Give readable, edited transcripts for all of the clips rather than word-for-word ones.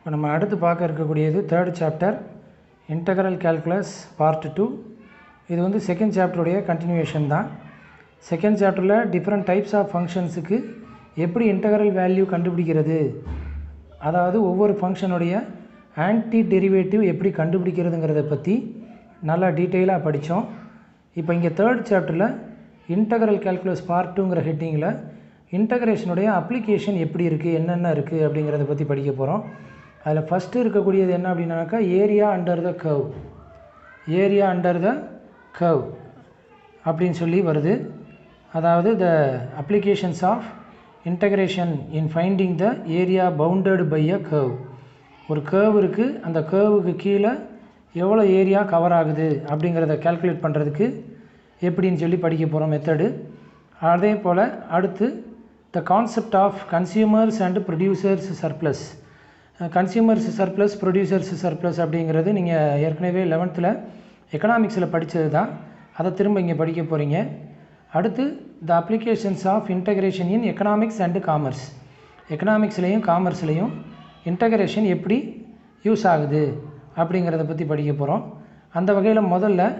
இப்போ நம்ம அடுத்து பார்க்க இருக்கக்கூடியது third chapter integral calculus part 2. இது வந்து செகண்ட் சாப்டருடைய கண்டினியூவேஷன் தான். செகண்ட் சாப்டரில் டிஃப்ரெண்ட் டைப்ஸ் ஆஃப் ஃபங்க்ஷன்ஸுக்கு எப்படி இன்டெக்ரல் வேல்யூ கண்டுபிடிக்கிறது, அதாவது ஒவ்வொரு ஃபங்க்ஷனுடைய ஆன்டி டெரிவேட்டிவ் எப்படி கண்டுபிடிக்கிறதுங்கிறத பற்றி நல்லா டீட்டெயிலாக படித்தோம். இப்போ இங்கே தேர்ட் சாப்டரில் இன்டெக்ரல் கால்குலஸ் பார்ட் 2ங்கிற ஹெட்டிங்கில் இன்டெக்ரேஷனுடைய அப்ளிகேஷன் எப்படி இருக்குது, என்னென்ன இருக்குது அப்படிங்கிறத பற்றி படிக்க போகிறோம். அதில் ஃபஸ்ட்டு இருக்கக்கூடியது என்ன அப்படின்னாக்கா area under the curve. Area under the curve அப்படின்னு சொல்லி வருது. அதாவது the applications of integration in finding the area bounded by a curve. ஒரு கர்வ் இருக்குது, அந்த கர்வுக்கு கீழே எவ்வளோ ஏரியா கவர் ஆகுது அப்படிங்கிறத கால்குலேட் பண்ணுறதுக்கு எப்படின்னு சொல்லி படிக்க போகிறோம் மெத்தடு. அதே போல் அடுத்து the concept of consumers and producers surplus. Consumers surplus, producers surplus அப்படிங்கிறது நீங்கள் ஏற்கனவே 11th எக்கனாமிக்ஸில் படித்தது தான். அதை திரும்ப இங்கே படிக்க போகிறீங்க. அடுத்து the applications of integration in economics and commerce. எக்கனாமிக்ஸ்லேயும் காமர்ஸ்லேயும் இன்டெக்ரேஷன் எப்படி யூஸ் ஆகுது அப்படிங்கிறத பற்றி படிக்க போகிறோம். அந்த வகையில் முதல்ல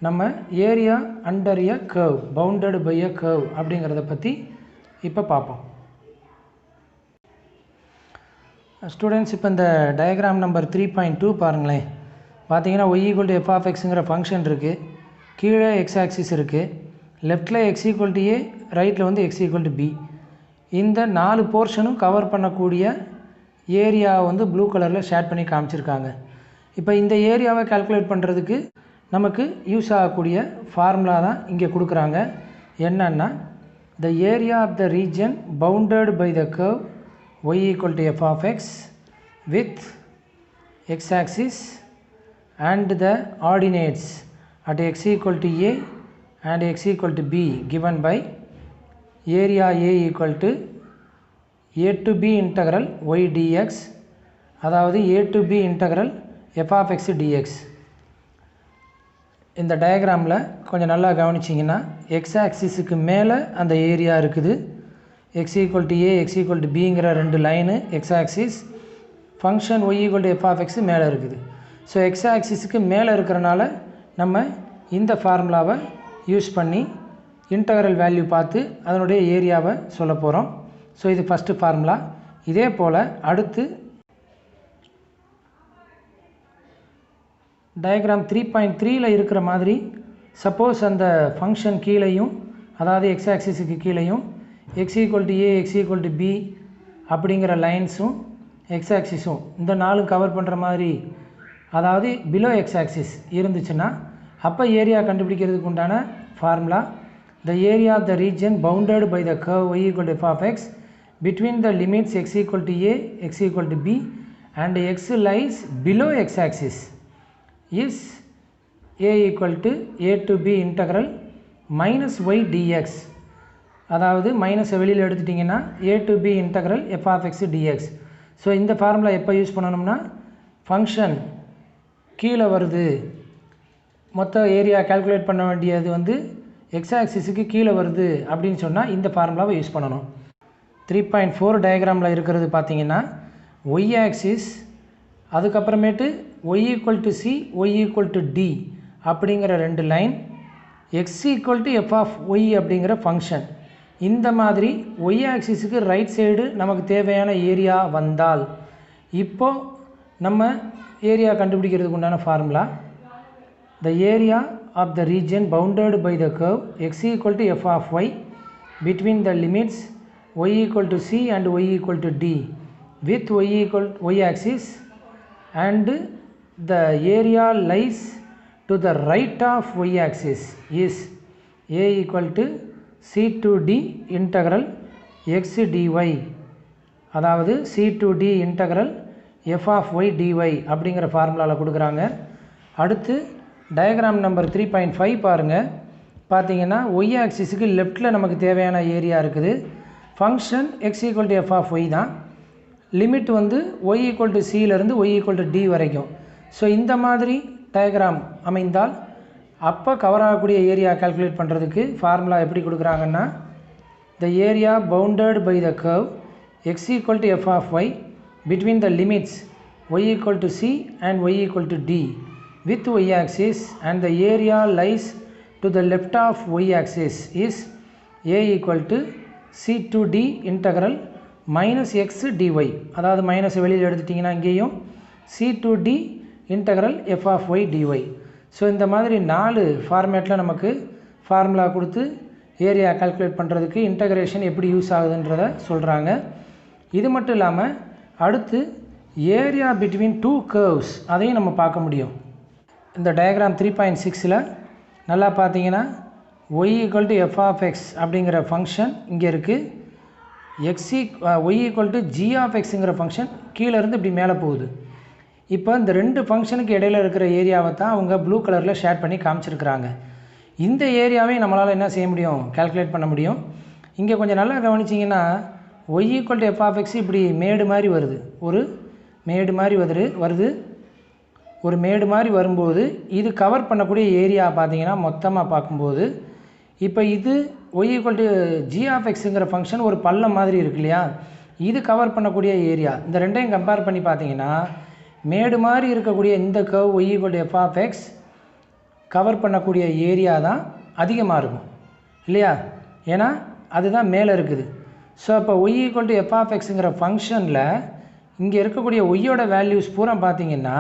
நம்ம area under a curve, bounded by a curve அப்படிங்கிறத பற்றி இப்போ பார்ப்போம். ஸ்டூடெண்ட்ஸ், இப்போ இந்த டயக்ராம் நம்பர் 3.2 பாருங்களேன். பார்த்தீங்கன்னா y = f of xங்கிற ஃபங்க்ஷன் இருக்குது. கீழே x ஆக்சிஸ் இருக்குது. லெஃப்டில் x = a, ரைட்டில் வந்து x = b. இந்த 4 போர்ஷனும் கவர் பண்ணக்கூடிய ஏரியாவை வந்து ப்ளூ கலரில் ஷேட் பண்ணி காமிச்சிருக்காங்க. இப்போ இந்த ஏரியாவை கால்குலேட் பண்ணுறதுக்கு நமக்கு யூஸ் ஆகக்கூடிய ஃபார்முலா தான் இங்கே கொடுக்குறாங்க. என்னன்னா the area of the region bounded by the curve y = f of x with x axis and the ordinates at x = a and x = b given by area a = a to b integral y dx, அதாவது a to b integral f of x dx. இந்த டயக்ராமில் கொஞ்சம் நல்லா கவனிச்சிங்கன்னா X ஆக்சிஸுக்கு மேலே அந்த area இருக்குது. x = a, x = bங்கிற 2 line X axis. Function y = f of x மேலே இருக்குது. ஸோ எக்ஸ் ஆக்சிஸுக்கு மேலே இருக்கிறனால நம்ம இந்த ஃபார்முலாவை யூஸ் பண்ணி இன்டெக்ரல் வேல்யூ பார்த்து அதனுடைய ஏரியாவை சொல்ல போகிறோம். ஸோ இது ஃபஸ்ட்டு ஃபார்முலா. இதே போல் அடுத்து டயக்ராம் 3.3ல் இருக்கிற மாதிரி சப்போஸ் அந்த ஃபங்க்ஷன் கீழேயும், அதாவது எக்ஸ் ஆக்சிஸுக்கு கீழேயும் x = a, x = b அப்படிங்கிற லைன்ஸும் எக்ஸ் ஆக்சிஸும் இந்த 4 கவர் பண்ணுற மாதிரி, அதாவது பிலோ எக்ஸ் ஆக்சிஸ் இருந்துச்சுன்னா அப்போ ஏரியா கண்டுபிடிக்கிறதுக்கு உண்டான formula the area of the region bounded by the curve y = f of x between the limits x = a, x = b and x lies below x axis is a = a to b integral minus y dx. அதாவது மைனஸை வெளியில் எடுத்துட்டிங்கன்னா a to b integral f of x dx. So இந்த formula எப்போ use பண்ணணும்னா function கீழே வருது, மொத்த ஏரியா கால்குலேட் பண்ண வேண்டியது வந்து எக்ஸ் ஆக்சிஸுக்கு கீழே வருது அப்படின்னு சொன்னால் இந்த ஃபார்முலாவை யூஸ் பண்ணணும். 3.4 டயக்ராமில் இருக்கிறது பார்த்தீங்கன்னா y ஆக்சிஸ், அதுக்கப்புறமேட்டு y = c, y = d அப்படிங்கிற 2 line, x = f of y அப்படிங்கிற ஃபங்க்ஷன். இந்த மாதிரி y ஆக்சிஸுக்கு ரைட் சைடு நமக்கு தேவையான ஏரியா வந்தால் இப்போது நம்ம ஏரியா கண்டுபிடிக்கிறதுக்கு உண்டான formula the area of the region bounded by the curve x = f of y between the limits y = c and y = d with y axis and the area lies to the right of y axis is a = c to d integral x dy, அதாவது c to d integral f of y dy அப்படிங்கிற ஃபார்முலாவில் கொடுக்குறாங்க. அடுத்து diagram number 3.5 பாருங்கள். பார்த்தீங்கன்னா y ஆக்சிஸுக்கு லெஃப்டில் நமக்கு தேவையான ஏரியா இருக்குது. Function x = f of y தான். லிமிட் வந்து y = cலேருந்து y = d வரைக்கும். ஸோ இந்த மாதிரி டயக்ராம் அமைந்தால் அப்போ கவர் ஆகக்கூடிய ஏரியா கால்குலேட் பண்ணுறதுக்கு ஃபார்முலா எப்படி கொடுக்குறாங்கன்னா the area bounded by the curve x = f of y between the limits y equal to c and y equal to d with y axis, and the area lies to the left of y axis is a equal to c to d integral minus x dy. அதாவது minus வெளியில் எடுத்துட்டிங்கன்னா இங்கேயும் c to d integral f of y dy. So இந்த மாதிரி 4 ஃபார்மேட்டில் நமக்கு formula கொடுத்து area calculate பண்ணுறதுக்கு இன்டகிரேஷன் எப்படி யூஸ் ஆகுதுன்றதை சொல்கிறாங்க. இது மட்டும் இல்லாமல் அடுத்து ஏரியா பிட்வீன் 2 கர்வ்ஸ் அதையும் நம்ம பார்க்க முடியும். இந்த டயக்ராம் 3.6ல் நல்லா பார்த்தீங்கன்னா y equal to f of x அப்படிங்கிற ஃபங்க்ஷன் இங்கே இருக்குது. y equal to g of xங்கிற ஃபங்க்ஷன் கீழேருந்து இப்படி மேலே போகுது. இப்போ இந்த 2 ஃபங்க்ஷனுக்கு இடையில் இருக்கிற ஏரியாவை தான் அவங்க ப்ளூ கலரில் ஷேட் பண்ணி காமிச்சிருக்கிறாங்க. இந்த ஏரியாவே நம்மளால் என்ன செய்ய முடியும், கால்குலேட் பண்ண முடியும். இங்கே கொஞ்சம் நல்லா கவனிச்சிங்கன்னா y equal to f of x இப்படி மேடு மாதிரி வருது, ஒரு மேடு மாதிரி வருது. ஒரு மேடு மாதிரி வரும்போது இது கவர் பண்ணக்கூடிய ஏரியா பார்த்தீங்கன்னா மொத்தமாக பார்க்கும்போது இப்போ இது y equal to g of xங்கிற ஃபங்க்ஷன் ஒரு பள்ளம் மாதிரி இருக்கு இல்லையா, இது கவர் பண்ணக்கூடிய ஏரியா. இந்த ரெண்டையும் கம்பேர் பண்ணி பார்த்தீங்கன்னா மேடு மாதிரி இருக்கக்கூடிய இந்த curve y equal to f of x cover பண்ணக்கூடிய ஏரியா தான் அதிகமாக இருக்கும் இல்லையா, ஏன்னா அதுதான் மேலே இருக்குது. ஸோ அப்போ y equal to f of xங்கிற ஃபங்க்ஷனில் இங்கே இருக்கக்கூடிய ஒய்யோட வேல்யூஸ் பூரா பார்த்தீங்கன்னா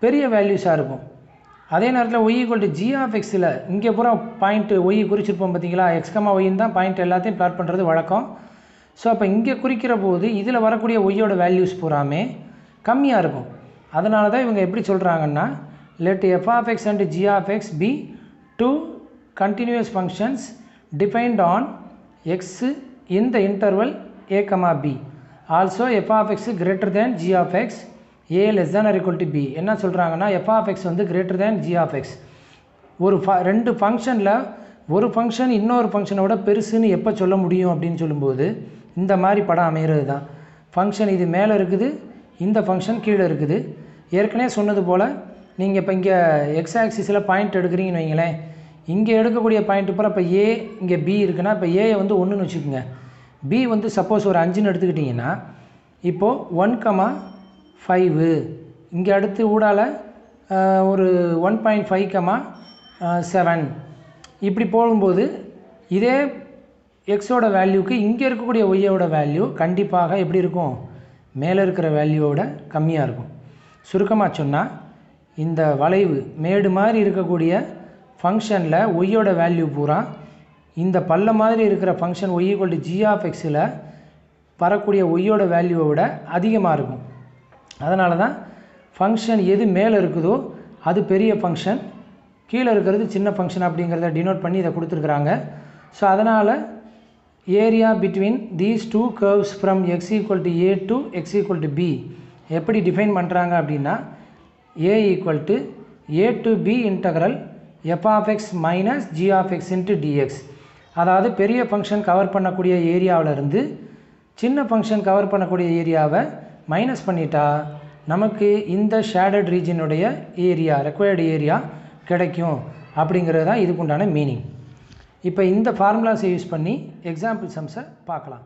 பெரிய வேல்யூஸாக இருக்கும். அதே நேரத்தில் y equal to g of xயில் இங்கே பூரா பாயிண்ட்டு ஒய் குறிச்சிருப்போம் பார்த்தீங்களா, எக்ஸ்கமா ஒய்ன்னு தான் பாயிண்ட் எல்லாத்தையும் பிளாட் பண்ணுறது வழக்கம். ஸோ அப்போ இங்கே குறிக்கிற போது இதில் வரக்கூடிய ஒய்யோட வேல்யூஸ் பூராமே கம்மியாக இருக்கும். அதனால தான் இவங்க எப்படி சொல்கிறாங்கன்னா let f of x and g of x be 2 continuous functions defined on x in the interval a comma b. Also f of x greater than g of x, a less than or equal to b. என்ன சொல்கிறாங்கன்னா f of x வந்து greater than g of x. ஒரு 2 ஃபங்க்ஷனில் ஒரு function இன்னொரு ஃபங்க்ஷனோட பெருசுன்னு எப்போ சொல்ல முடியும் அப்படின்னு சொல்லும்போது இந்த மாதிரி படம் அமைகிறது தான். ஃபங்க்ஷன் இது மேலே இருக்குது, இந்த ஃபங்க்ஷன் கீழே இருக்குது. ஏற்கனவே சொன்னது போல் நீங்கள் இப்போ இங்கே எக்ஸ் ஆக்சிஸில் பாயிண்ட் எடுக்கிறீங்கன்னு வைங்களேன், இங்கே எடுக்கக்கூடிய பாயிண்ட் பூரா இப்போ ஏ இங்கே பி இருக்குன்னா இப்போ ஏயை வந்து 1ன்னு வச்சுக்கோங்க, பி வந்து சப்போஸ் ஒரு 5ன்னு எடுத்துக்கிட்டிங்கன்னா இப்போது 1,5 இங்கே அடுத்து ஊடால ஒரு 1.5,7 இப்படி போகும்போது இதே எக்ஸோட வேல்யூக்கு இங்கே இருக்கக்கூடிய ஒய்யோட வேல்யூ கண்டிப்பாக எப்படி இருக்கும், மேலே இருக்கிற வேல்யூவோட கம்மியாக இருக்கும். சுருக்கமாக சொன்னால் இந்த வளைவு மேடு மாதிரி இருக்கக்கூடிய ஃபங்க்ஷனில் ஒய்யோட வேல்யூ பூரா இந்த பல்ல மாதிரி இருக்கிற function y equal to g of xயில் வரக்கூடிய ஒய்யோட வேல்யூவை விட அதிகமாக இருக்கும். அதனால தான் ஃபங்க்ஷன் எது மேலே இருக்குதோ அது பெரிய ஃபங்க்ஷன், கீழே இருக்கிறது சின்ன ஃபங்க்ஷன் அப்படிங்கிறத டினோட் பண்ணி இதை கொடுத்துருக்குறாங்க. ஸோ அதனால் area between these 2 curves from x equal to a to x equal to b எப்படி டிஃபைன் பண்ணுறாங்க அப்படின்னா a equal to a to b integral f of x minus g of x into dx. அதாவது பெரிய function cover பண்ணக்கூடிய ஏரியாவிலிருந்து சின்ன function cover பண்ணக்கூடிய ஏரியாவை minus பண்ணிட்டா நமக்கு இந்த ஷேடட் ரீஜனுடைய ஏரியா ரெக்வயர்டு ஏரியா கிடைக்கும் அப்படிங்கிறது தான் இதுக்குண்டான மீனிங். இப்போ இந்த ஃபார்முலாஸை யூஸ் பண்ணி எக்ஸாம்பிள் சம்ஸை பார்க்கலாம்.